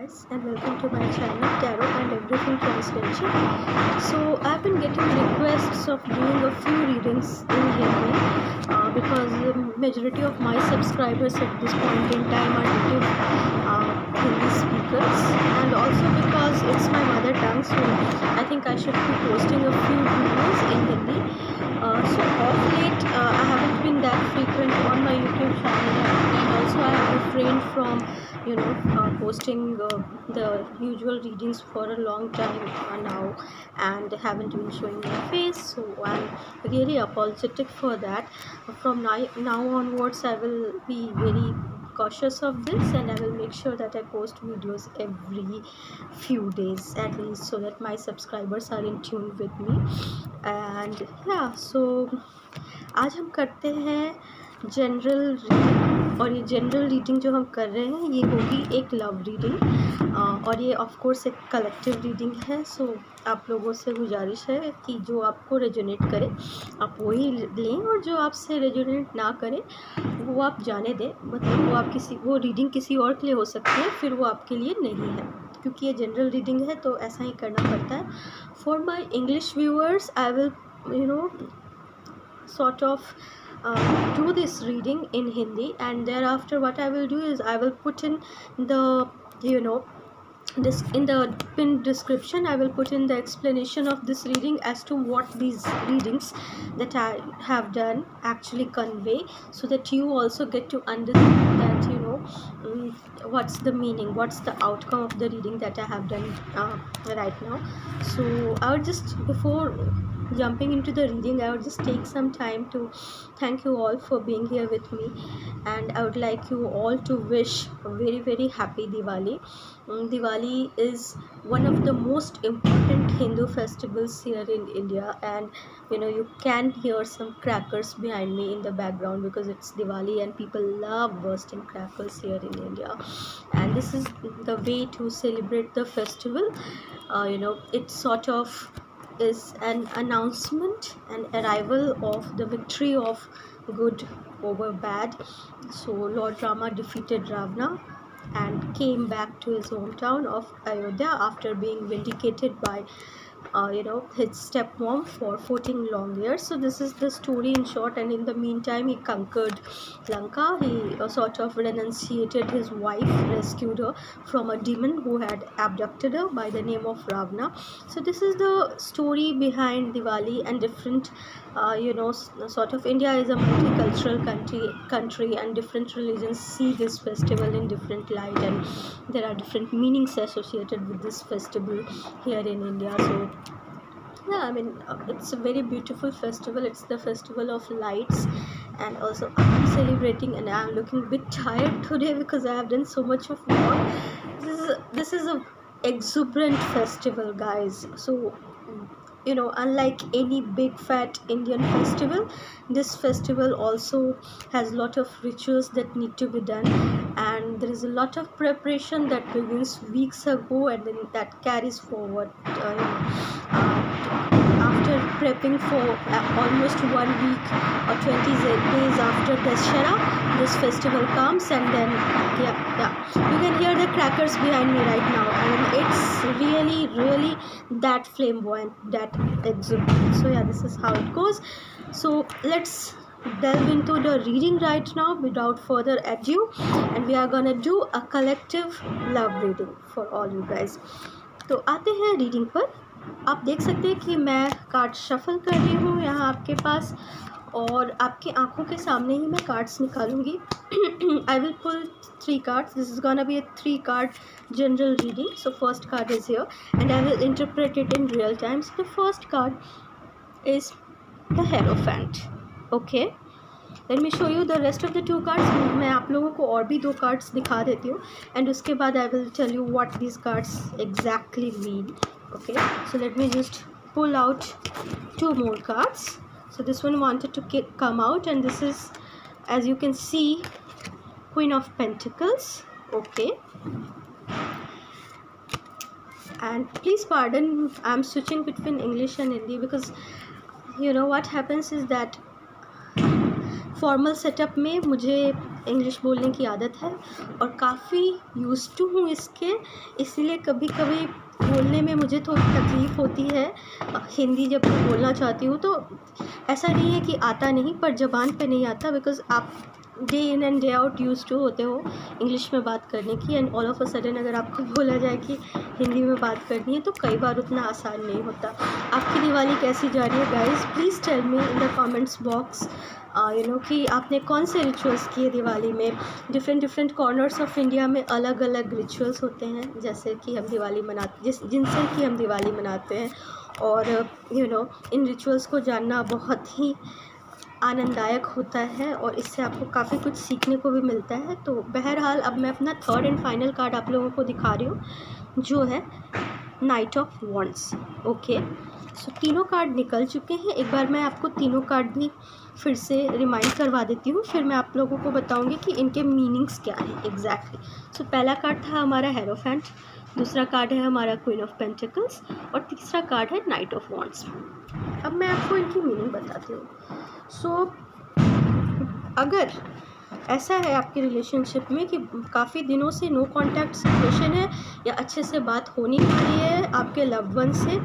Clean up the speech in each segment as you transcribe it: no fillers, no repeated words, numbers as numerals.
guys, and welcome to my channel Tarot and Everything Translation. So I've been getting requests of doing a few readings in Hindi because the majority of my subscribers at this point in time are native Hindi speakers, and also because it's my mother tongue, so I think I should be posting a few videos in Hindi. So of late I haven't been that frequent on my YouTube channel, and also I have refrained from posting the usual readings for a long time now, and haven't been showing my face, so I'm really apologetic for that. From now onwards I will be very cautious of this, and I will make sure that I post videos every few days at least, so that my subscribers are in tune with me. And yeah, so आज हम करते हैं general reading, और ये general reading जो हम कर रहे हैं ये होगी एक लव रीडिंग, और ये ऑफ कोर्स एक कलेक्टिव रीडिंग है। सो आप लोगों से गुजारिश है कि जो आपको रेजोनेट करे आप वही लें, और जो आपसे रेजोनेट ना करे वो आप जाने दें। मतलब वो रीडिंग किसी और के लिए हो सकती है, फिर वो आपके लिए नहीं है, क्योंकि ये जनरल रीडिंग है तो ऐसा ही करना पड़ता है। For my English viewers I will sort of do this reading in Hindi, and thereafter what I will do is I will put in the this in the pinned description. I will put in the explanation of this reading as to what these readings that I have done actually convey, so that you also get to understand that what's the meaning, what's the outcome of the reading that I have done right now. So I would just, before jumping into the reading, I would just take some time to thank you all for being here with me, and I would like you all to wish a very very happy Diwali. Diwali is one of the most important Hindu festivals here in India, and you can hear some crackers behind me in the background because it's Diwali and people love bursting crackers here in India, and this is the way to celebrate the festival. It sort of is an announcement, an arrival of the victory of good over bad. So Lord Rama defeated Ravana and came back to his hometown of Ayodhya after being vindicated by his stepmom for 14 long years. So this is the story in short, and in the meantime he conquered Lanka. He sort of renunciated his wife, rescued her from a demon who had abducted her by the name of Ravana. So this is the story behind Diwali, and different sort of India is a multicultural country, and different religions see this festival in different light, and there are different meanings associated with this festival here in India. So yeah, I mean, it's a very beautiful festival. It's the festival of lights, and also I'm celebrating, and I'm looking a bit tired today because I have done so much of work. This is a exuberant festival, guys. So unlike any big fat Indian festival, this festival also has a lot of rituals that need to be done, and there is a lot of preparation that begins weeks ago, and then that carries forward after prepping for almost 1 week or 20 days after Dashera. This festival comes, and then you can hear the crackers behind me right now, and it's really that flamboyant, that exuberant. So yeah, this is how it goes. So let's delve into the reading right now without further ado, and we are gonna do a collective love reading for all you guys. तो आते हैं reading पर। आप देख सकते हैं कि मैं कार्ड शफल कर रही हूँ यहाँ आपके पास, और आपकी आंखों के सामने ही मैं cards निकालूंगी। I will pull 3 cards. This is gonna be a 3 card general reading. So first card is here, and I will interpret it in real time. So the first card is the Hierophant. Okay, let me show you the rest of the 2 cards. मैं आप लोगों को और भी 2 cards दिखा देती हूँ, and उसके बाद I will tell you what these cards exactly mean. Okay, so let me just pull out 2 more cards. So this one wanted to come out, and this is, as you can see, Queen of Pentacles. Okay, and please pardon, I'm switching between English and Hindi because what happens is that formal setup में मुझे English बोलने की आदत है और काफ़ी used to हूँ इसके, इसलिए कभी कभी बोलने में मुझे थोड़ी तकलीफ़ होती है। हिंदी जब मैं बोलना चाहती हूँ तो ऐसा नहीं है कि आता नहीं, पर ज़बान पे नहीं आता, बिकॉज़ आप day in and day out use to होते हो इंग्लिश में बात करने की, and all of a sudden अगर आपको बोला जाए कि हिंदी में बात करनी है तो कई बार उतना आसान नहीं होता। आपकी दिवाली कैसी जा रही है guys? Please tell me in the comments box कि आपने कौन से रिचुअल्स किए दिवाली में। डिफरेंट कॉर्नर्स ऑफ इंडिया में अलग अलग रिचुअल्स होते हैं, जैसे कि हम दिवाली मनाते जिनसे कि हम दिवाली मनाते हैं, और इन रिचुअल्स को जानना बहुत ही आनंददायक होता है और इससे आपको काफ़ी कुछ सीखने को भी मिलता है। तो बहरहाल अब मैं अपना थर्ड एंड फाइनल कार्ड आप लोगों को दिखा रही हूँ, जो है नाइट ऑफ वॉन्ड्स। ओके, सो तीनों कार्ड निकल चुके हैं। एक बार मैं आपको तीनों कार्ड भी फिर से रिमाइंड करवा देती हूँ, फिर मैं आप लोगों को बताऊँगी कि इनके मीनिंग्स क्या हैं एग्जैक्टली। सो पहला कार्ड था हमारा हेरोफेंट, दूसरा कार्ड है हमारा क्वीन ऑफ पेंटिकल्स, और तीसरा कार्ड है नाइट ऑफ वॉन्ड्स। अब मैं आपको इनकी मीनिंग बताती हूँ। सो अगर ऐसा है आपके रिलेशनशिप में कि काफ़ी दिनों से नो कांटेक्ट सिचुएशन है, या अच्छे से बात हो नहीं पा रही है आपके लव्ड वन से,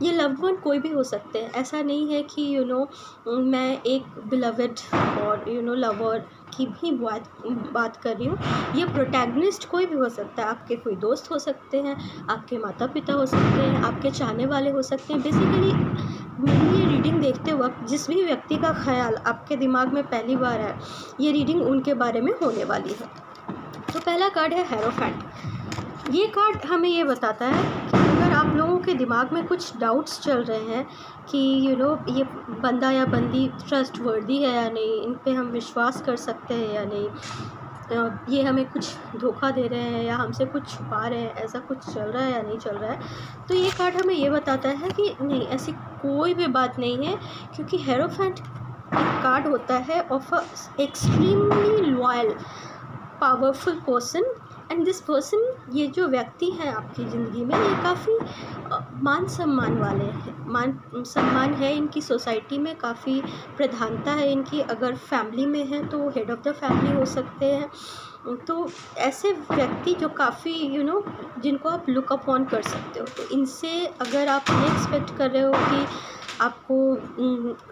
ये लव्ड वन कोई भी हो सकते हैं। ऐसा नहीं है कि मैं एक बिलवेड और लवर की भी बात कर रही हूँ। ये प्रोटैगनिस्ट कोई भी हो सकता है, आपके कोई दोस्त हो सकते हैं, आपके माता पिता हो सकते हैं, आपके चाहने वाले हो सकते हैं। बेसिकली मेरी ये रीडिंग देखते वक्त जिस भी व्यक्ति का ख्याल आपके दिमाग में पहली बार है, ये रीडिंग उनके बारे में होने वाली है। तो पहला कार्ड है हेरोफेंट। ये कार्ड हमें ये बताता है कि अगर आप लोगों के दिमाग में कुछ डाउट्स चल रहे हैं कि ये बंदा या बंदी ट्रस्ट वर्दी है या नहीं, इन पे हम विश्वास कर सकते हैं या नहीं, ये हमें कुछ धोखा दे रहे हैं या हमसे कुछ छुपा रहे हैं, ऐसा कुछ चल रहा है या नहीं चल रहा है, तो ये कार्ड हमें ये बताता है कि नहीं, ऐसी कोई भी बात नहीं है। क्योंकि हेरोफेंट एक कार्ड होता है of a extremely loyal powerful person, and this person, ये जो व्यक्ति है आपकी ज़िंदगी में, ये काफ़ी मान सम्मान वाले हैं, मान सम्मान है इनकी सोसाइटी में, काफ़ी प्रधानता है इनकी। अगर फैमिली में है तो हेड ऑफ़ द फैमिली हो सकते हैं। तो ऐसे व्यक्ति जो काफ़ी जिनको आप लुक अपॉन कर सकते हो, तो इनसे अगर आप ये एक्सपेक्ट कर रहे हो कि आपको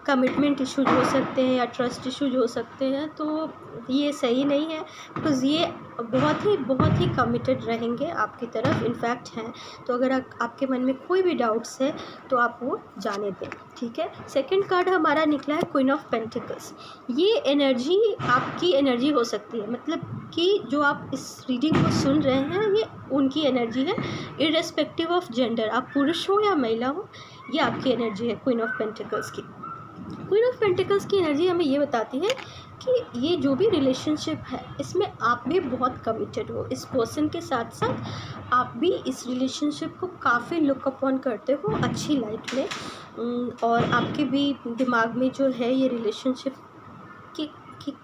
कमिटमेंट इश्यूज हो सकते हैं या ट्रस्ट इश्यूज हो सकते हैं, तो ये सही नहीं है, बिकॉज़ ये बहुत ही कमिटेड रहेंगे आपकी तरफ, इनफैक्ट हैं। तो अगर आपके मन में कोई भी डाउट्स है तो आप वो जाने दें, ठीक है। सेकंड कार्ड हमारा निकला है क्वीन ऑफ पेंटिकल्स। ये एनर्जी आपकी एनर्जी हो सकती है, मतलब कि जो आप इस रीडिंग को सुन रहे हैं ये उनकी एनर्जी है, इर्रेस्पेक्टिव ऑफ जेंडर, आप पुरुष हो या महिला हो, ये आपकी एनर्जी है क्वीन ऑफ पेंटिकल्स की। क्वीन ऑफ पेंटिकल्स की एनर्जी हमें ये बताती है कि ये जो भी रिलेशनशिप है इसमें आप भी बहुत कमिटेड हो, इस पर्सन के साथ साथ आप भी इस रिलेशनशिप को काफ़ी लुक अपॉन करते हो अच्छी लाइट में, और आपके भी दिमाग में जो है ये रिलेशनशिप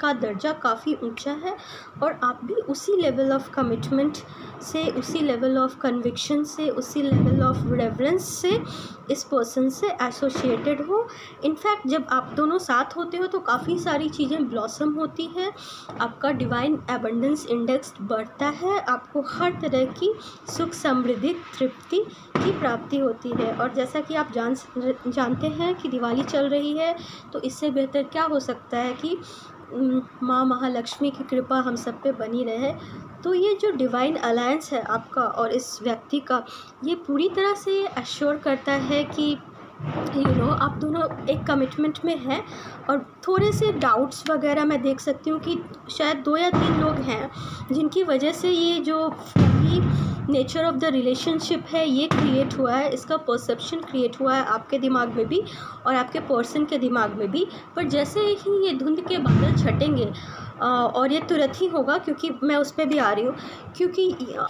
का दर्जा काफ़ी ऊंचा है, और आप भी उसी लेवल ऑफ कमिटमेंट से, उसी लेवल ऑफ कन्विक्शन से, उसी लेवल ऑफ रेवरेंस से इस पर्सन से एसोसिएटेड हो। इनफैक्ट जब आप दोनों साथ होते हो तो काफ़ी सारी चीज़ें ब्लॉसम होती हैं, आपका डिवाइन एबंडेंस इंडेक्स बढ़ता है, आपको हर तरह की सुख समृद्धि तृप्ति की प्राप्ति होती है। और जैसा कि आप जानते हैं कि दिवाली चल रही है, तो इससे बेहतर क्या हो सकता है कि माँ महालक्ष्मी की कृपा हम सब पे बनी रहे। तो ये जो डिवाइन अलायंस है आपका और इस व्यक्ति का, ये पूरी तरह से एश्योर करता है कि आप दोनों एक कमिटमेंट में हैं। और थोड़े से डाउट्स वगैरह मैं देख सकती हूँ कि शायद 2 या 3 लोग हैं जिनकी वजह से ये जो नेचर ऑफ द रिलेशनशिप है ये क्रिएट हुआ है, इसका परसेप्शन क्रिएट हुआ है आपके दिमाग में भी और आपके पर्सन के दिमाग में भी। पर जैसे ही ये धुंध के बादल छटेंगे, और ये तुरंत ही होगा क्योंकि मैं उस पर भी आ रही हूँ, क्योंकि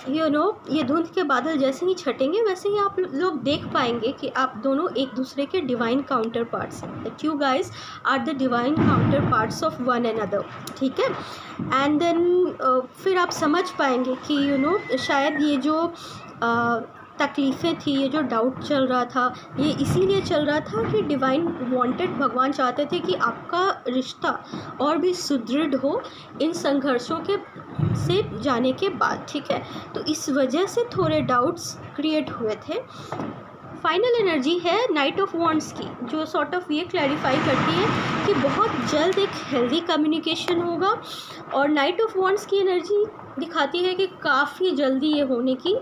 ये धुंध के बादल जैसे ही छटेंगे वैसे ही आप लोग देख पाएंगे कि आप दोनों एक दूसरे के डिवाइन काउंटर पार्ट्स हैं, that you guys are the divine counterparts of one another, ठीक है। एंड देन फिर आप समझ पाएंगे कि शायद ये जो तकलीफ़ें थी, ये जो डाउट चल रहा था, ये इसीलिए चल रहा था कि डिवाइन वांटेड, भगवान चाहते थे कि आपका रिश्ता और भी सुदृढ़ हो इन संघर्षों के से जाने के बाद, ठीक है। तो इस वजह से थोड़े डाउट्स क्रिएट हुए थे। फाइनल एनर्जी है नाइट ऑफ वॉन्ड्स की, जो सॉर्ट ऑफ ये क्लैरिफाई करती है कि बहुत जल्द एक हेल्दी कम्युनिकेशन होगा। और नाइट ऑफ वॉन्ड्स की एनर्जी दिखाती है कि काफ़ी जल्दी ये होने की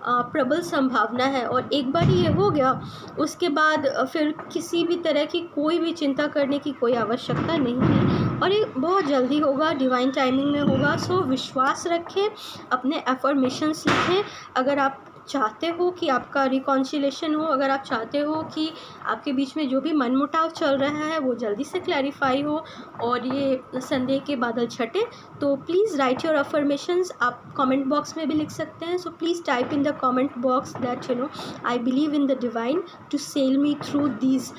प्रबल संभावना है, और एक बार ये हो गया उसके बाद फिर किसी भी तरह की कोई भी चिंता करने की कोई आवश्यकता नहीं है, और ये बहुत जल्दी होगा, डिवाइन टाइमिंग में होगा। सो विश्वास रखें, अपने एफर्मेशंस लिखें। अगर आप चाहते हो कि आपका रिकॉन्सिलेशन हो, अगर आप चाहते हो कि आपके बीच में जो भी मनमुटाव चल रहा है वो जल्दी से क्लैरिफाई हो और ये संदेह के बादल छटे, तो प्लीज़ राइट योर अफर्मेशंस। आप कमेंट बॉक्स में भी लिख सकते हैं। So please type in the comment box that I believe in the divine to sail me through these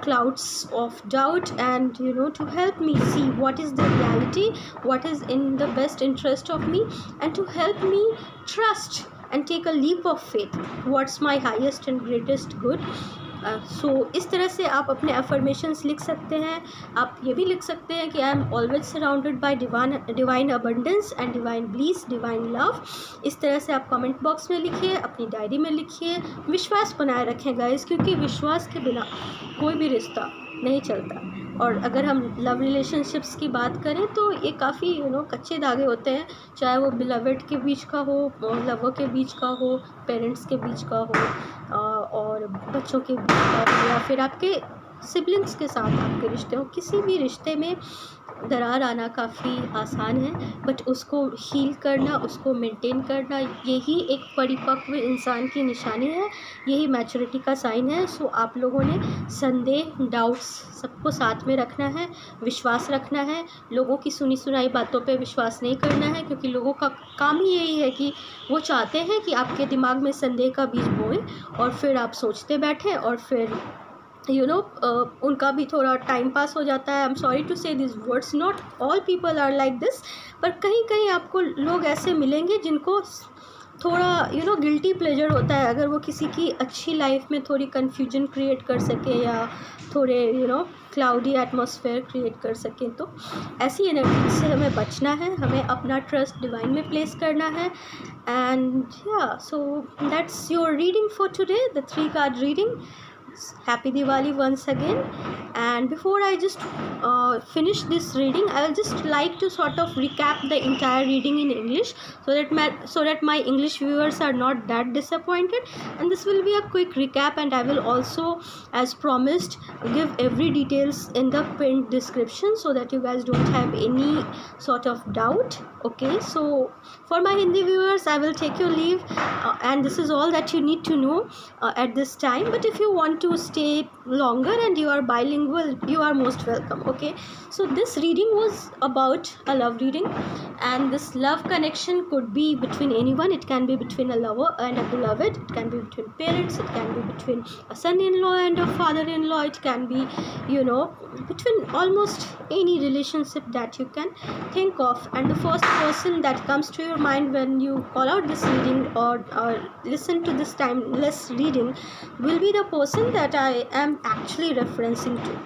clouds of doubt, and to help me see what is the reality, what is in the best interest of me, and to help me trust and take a leap of faith towards my highest and greatest good. सो इस तरह से आप अपने affirmations लिख सकते हैं। आप ये भी लिख सकते हैं कि I am always surrounded by divine abundance and divine bliss, divine love. इस तरह से आप कमेंट बॉक्स में लिखिए, अपनी डायरी में लिखिए। विश्वास बनाए रखें गाइस, क्योंकि विश्वास के बिना कोई भी रिश्ता नहीं चलता। और अगर हम लव रिलेशनशिप्स की बात करें तो ये काफ़ी कच्चे धागे होते हैं, चाहे वो बिलवेड के बीच का हो, लवर के बीच का हो, पेरेंट्स के बीच का हो, और बच्चों के बीच का हो, या फिर आपके सिबलिंग्स के साथ आपके रिश्ते हो। किसी भी रिश्ते में दरार आना काफ़ी आसान है, बट उसको हील करना, उसको मेंटेन करना, यही एक परिपक्व इंसान की निशानी है, यही मैच्योरिटी का साइन है। सो आप लोगों ने संदेह, डाउट्स सबको साथ में रखना है, विश्वास रखना है। लोगों की सुनी सुनाई बातों पे विश्वास नहीं करना है, क्योंकि लोगों का काम ही यही है कि वो चाहते हैं कि आपके दिमाग में संदेह का बीज बोएं और फिर आप सोचते बैठें, और फिर उनका भी थोड़ा टाइम पास हो जाता है। I am sorry to say this words, not all people are like this, पर कहीं कहीं आपको लोग ऐसे मिलेंगे जिनको थोड़ा गिल्टी प्लेजर होता है अगर वो किसी की अच्छी लाइफ में थोड़ी कन्फ्यूजन क्रिएट कर सके, या थोड़े क्लाउडी एटमॉस्फेयर क्रिएट कर सकें। तो ऐसी एनर्जी से हमें बचना है, हमें अपना ट्रस्ट डिवाइन में प्लेस करना है। एंड या so that's your reading for today, the 3 card reading. Happy Diwali once again. And before I just finish this reading, I will just like to sort of recap the entire reading in English, so that my English viewers are not that disappointed. And this will be a quick recap, and I will also, as promised, give every details in the pinned description so that you guys don't have any sort of doubt. Okay, so for my Hindi viewers, I will take your leave, and this is all that you need to know at this time. But if you want to stay longer and you are bilingual, you are most welcome. Okay, so this reading was about a love reading, and this love connection could be between anyone. It can be between a lover and a beloved, it can be between parents, it can be between a son-in-law and a father-in-law, it can be between almost any relationship that you can think of. And the first person that comes to your mind when you call out this reading or listen to this timeless reading will be the person that I am actually referencing to.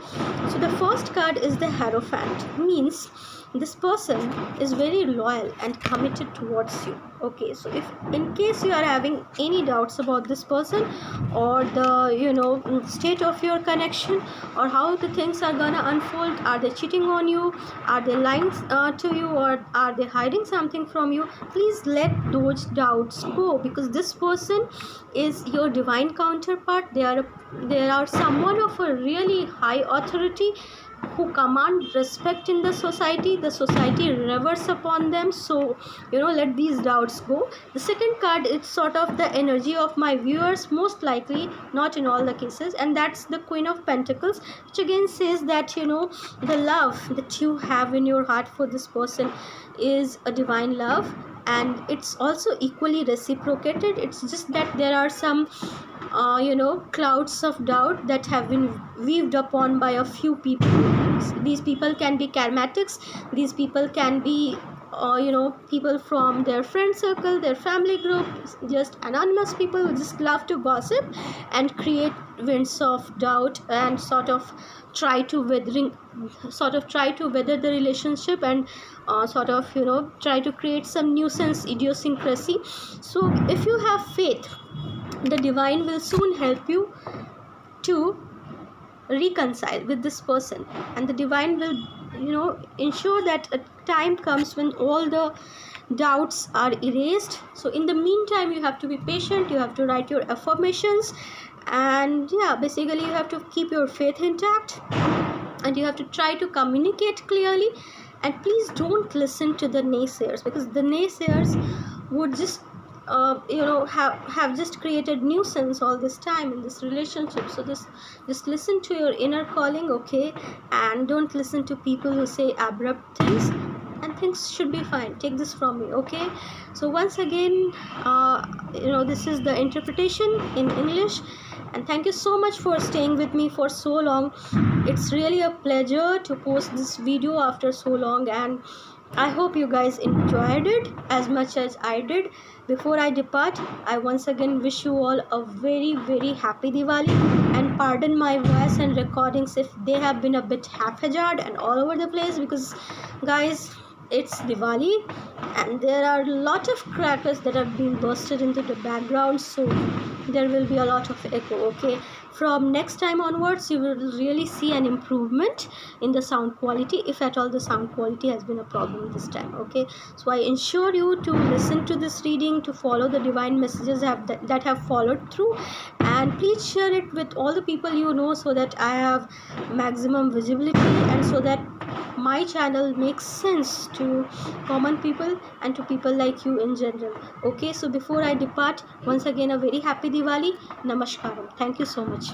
So the first card is the Hierophant, means this person is very loyal and committed towards you. Okay, so if in case you are having any doubts about this person, or the state of your connection, or how the things are gonna unfold, are they cheating on you, are they lying to you, or are they hiding something from you, please let those doubts go, because this person is your divine counterpart. They are someone of a really high authority who command respect in the society reverts upon them. So let these doubts go. The second card is sort of the energy of my viewers, most likely, not in all the cases, and that's the Queen of Pentacles, which again says that the love that you have in your heart for this person is a divine love, and it's also equally reciprocated. It's just that there are some clouds of doubt that have been weaved upon by a few people. These people can be charismatics, these people can be people from their friend circle, their family group, just anonymous people who just love to gossip and create winds of doubt and try to weather the relationship, and try to create some nuisance idiosyncrasy. So if you have faith, the divine will soon help you to reconcile with this person, and the divine will ensure that a time comes when all the doubts are erased. So in the meantime, you have to be patient, you have to write your affirmations, and yeah, basically you have to keep your faith intact, and you have to try to communicate clearly. And please don't listen to the naysayers, because the naysayers would just have just created nuisance all this time in this relationship. So just listen to your inner calling, okay? And don't listen to people who say abrupt things, and things should be fine. Take this from me, okay? So once again, this is the interpretation in English, and thank you so much for staying with me for so long. It's really a pleasure to post this video after so long, and I hope you guys enjoyed it as much as I did. Before I depart, I once again wish you all a very, very happy Diwali, and pardon my voice and recordings if they have been a bit haphazard and all over the place, because guys, it's Diwali and there are a lot of crackers that have been bursted into the background, so there will be a lot of echo, okay? From next time onwards, you will really see an improvement in the sound quality, if at all the sound quality has been a problem this time, okay? So I ensure you to listen to this reading, to follow the divine messages that have followed through, and please share it with all the people you know, so that I have maximum visibility, and so that my channel makes sense to common people and to people like you in general, okay? So before I depart, once again a very happy Diwali. Namaskaram. Thank you so much.